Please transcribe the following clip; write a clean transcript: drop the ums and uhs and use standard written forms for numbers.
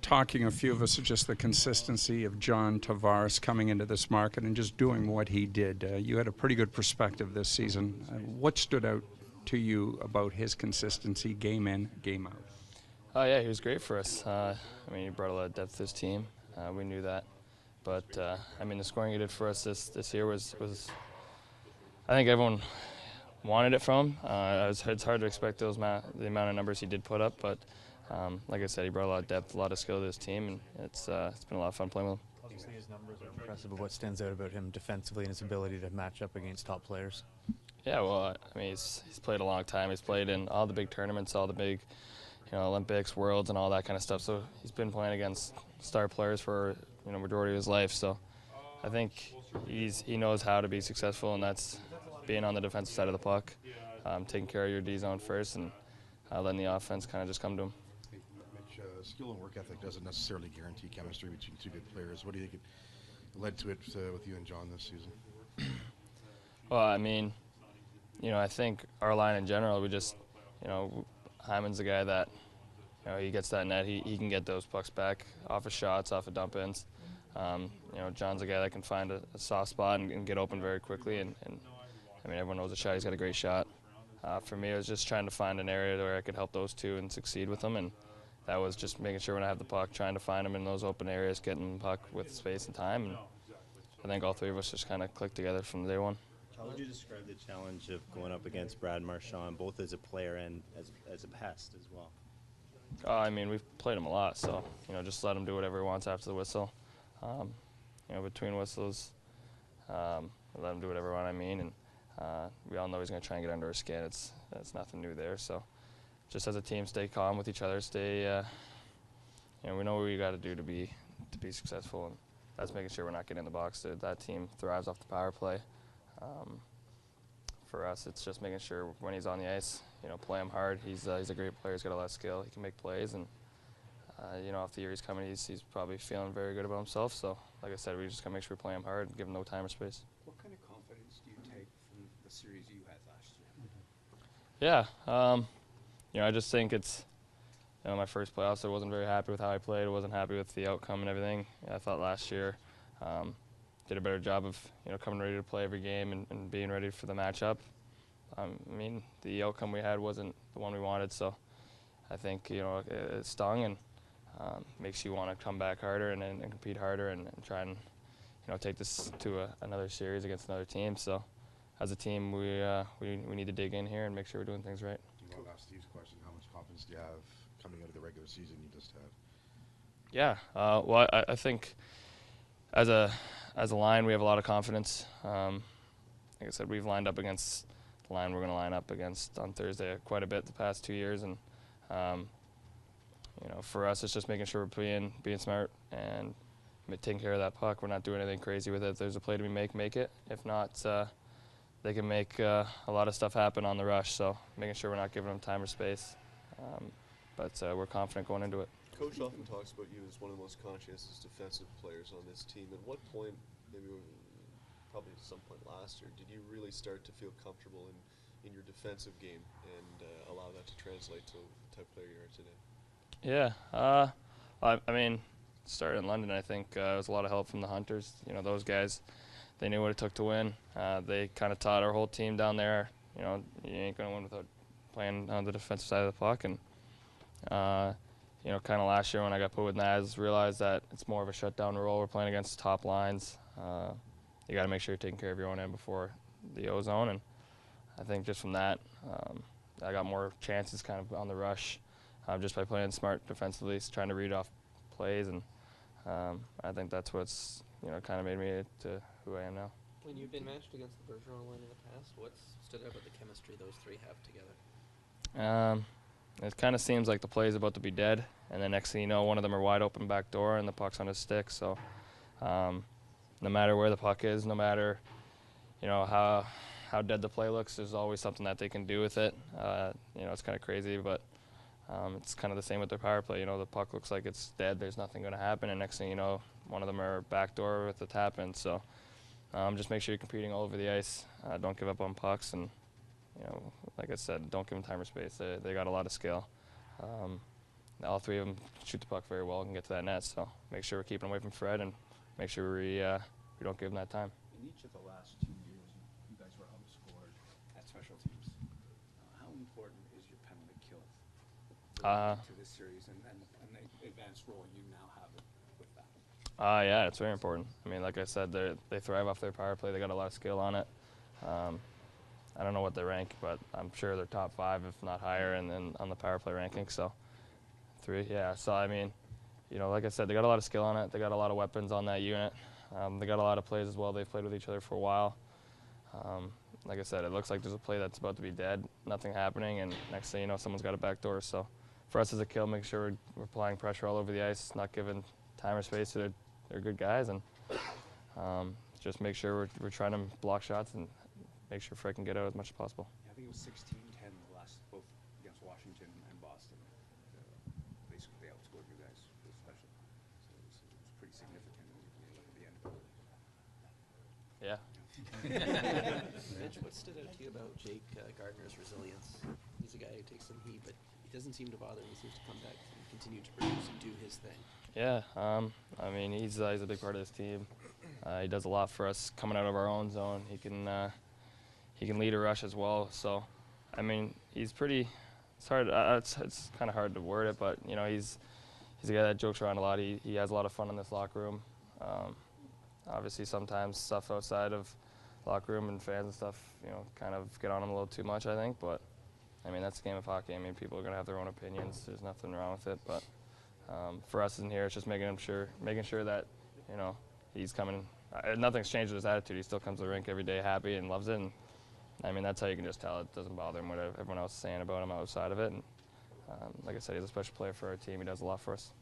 talking, a few of us, just the consistency of John Tavares coming into this market and just doing what he did. You had a pretty good perspective this season. What stood out to you about his consistency, game in, game out? Oh yeah, he was great for us. I mean, he brought a lot of depth to his team. We knew that, but I mean, the scoring he did for us this year was I think everyone wanted it from him. It's hard to expect the amount of numbers he did put up, but like I said, he brought a lot of depth, a lot of skill to his team, and it's been a lot of fun playing with him. Obviously, his numbers are impressive, but what stands out about him defensively and his ability to match up against top players? Yeah, well, I mean, he's played a long time. He's played in all the big tournaments, all the big, Olympics, Worlds, and all that kind of stuff. So he's been playing against star players for majority of his life. So I think he knows how to be successful, and that's being on the defensive side of the puck, taking care of your D zone first, and letting the offense kind of just come to him. Hey, Mitch, skill and work ethic doesn't necessarily guarantee chemistry between two good players. What do you think it led to it with you and John this season? Well, I mean, I think our line in general, we just, Hyman's the guy that, he gets that net. He can get those pucks back off of shots, off of dump ins. John's a guy that can find a soft spot and get open very quickly. And I mean, everyone knows the shot. He's got a great shot. For me, it was just trying to find an area where I could help those two and succeed with them. And that was just making sure when I have the puck, trying to find them in those open areas, getting the puck with space and time. And I think all three of us just kind of clicked together from day one. How would you describe the challenge of going up against Brad Marchand, both as a player and as a pest as well? I mean, we've played him a lot, so just let him do whatever he wants after the whistle. Between whistles, let him do whatever he wants. I mean, and we all know he's going to try and get under our skin. It's nothing new there. So, just as a team, stay calm with each other. Stay, we know what we got to do to be successful, and that's making sure we're not getting in the box. That team thrives off the power play. For us, it's just making sure when he's on the ice, play him hard. He's a great player. He's got a lot of skill. He can make plays, and off the year he's coming, he's probably feeling very good about himself. So, like I said, we just gotta make sure we play him hard and give him no time or space. What kind of confidence do you take from the series you had last year? Yeah, I just think it's my first playoffs. I wasn't very happy with how I played. I wasn't happy with the outcome and everything. I thought last year did a better job of coming ready to play every game and being ready for the matchup. I mean, the outcome we had wasn't the one we wanted, so I think it stung and makes you want to come back harder and compete harder and try and take this to another series against another team. So as a team, we need to dig in here and make sure we're doing things right. You want to ask Steve's question? How much confidence do you have coming out of the regular season you just had? Yeah, well, I think as a line, we have a lot of confidence. Like I said, we've lined up against the line we're going to line up against on Thursday quite a bit the past 2 years, and for us, it's just making sure we're being smart and taking care of that puck. We're not doing anything crazy with it. If there's a play to be make it. If not, they can make a lot of stuff happen on the rush. So making sure we're not giving them time or space, but we're confident going into it. Coach often talks about you as one of the most conscientious defensive players on this team. At what point, maybe probably at some point last year, did you really start to feel comfortable in your defensive game and allow that to translate to the type of player you are today? Yeah, I mean, started in London, I think it was a lot of help from the Hunters. Those guys, they knew what it took to win. They kind of taught our whole team down there, you ain't going to win without playing on the defensive side of the puck. And kind of last year when I got put with Naz, realized that it's more of a shutdown role. We're playing against top lines. You got to make sure you're taking care of your own end before the O-zone. And I think just from that, I got more chances kind of on the rush just by playing smart defensively, trying to read off plays. And I think that's what's kind of made me to who I am now. When you've been matched against the Bergeron line in the past, what's stood out about the chemistry those three have together? It kind of seems like the play is about to be dead, and the next thing you know, one of them are wide open back door, and the puck's on his stick. So no matter where the puck is, no matter how dead the play looks, there's always something that they can do with it. It's kind of crazy, but it's kind of the same with their power play. The puck looks like it's dead, there's nothing going to happen, and next thing you know, one of them are back door with the tap in. So just make sure you're competing all over the ice. Don't give up on pucks, and like I said, don't give them time or space. They got a lot of skill. all three of them shoot the puck very well and get to that net. So make sure we're keeping away from Fred and make sure we don't give him that time. In each of the last 2 years, you guys were outscored at special teams. How important is your penalty kill to this series and the advanced role you now have with that? Yeah, it's very important. I mean, like I said, they thrive off their power play. They got a lot of skill on it. I don't know what they rank, but I'm sure they're top 5, if not higher, and then on the power play ranking. So 3, yeah. So I mean, you know, like I said, they got a lot of skill on it. They got a lot of weapons on that unit. They got a lot of plays as well. They've played with each other for a while. Like I said, it looks like there's a play that's about to be dead, nothing happening, and next thing you know, someone's got a back door. So for us as a kill, make sure we're applying pressure all over the ice, not giving time or space to their good guys, and just make sure we're trying to block shots and make sure Fred can get out as much as possible. Yeah, I think it was 16-10 the last, both against Washington and Boston. Basically outscored you guys for the special. So it was pretty significant when you look at the end. Yeah. Mitch, what stood out to you about Jake Gardner's resilience? He's a guy who takes some heat, but he doesn't seem to bother. He seems to come back and continue to produce and do his thing. Yeah, I mean, he's a big part of this team. He does a lot for us coming out of our own zone. He can lead a rush as well. So, I mean, he's pretty. It's hard. It's kind of hard to word it, but you know, he's a guy that jokes around a lot. He has a lot of fun in this locker room. Obviously, sometimes stuff outside of locker room and fans and stuff, you know, kind of get on him a little too much, I think. But I mean, that's a game of hockey. I mean, people are gonna have their own opinions. There's nothing wrong with it, but for us in here, it's just making sure that, you know, he's coming. Nothing's changed with his attitude. He still comes to the rink every day happy and loves it. And I mean, that's how you can just tell it doesn't bother him what everyone else is saying about him outside of it. And like I said, he's a special player for our team. He does a lot for us.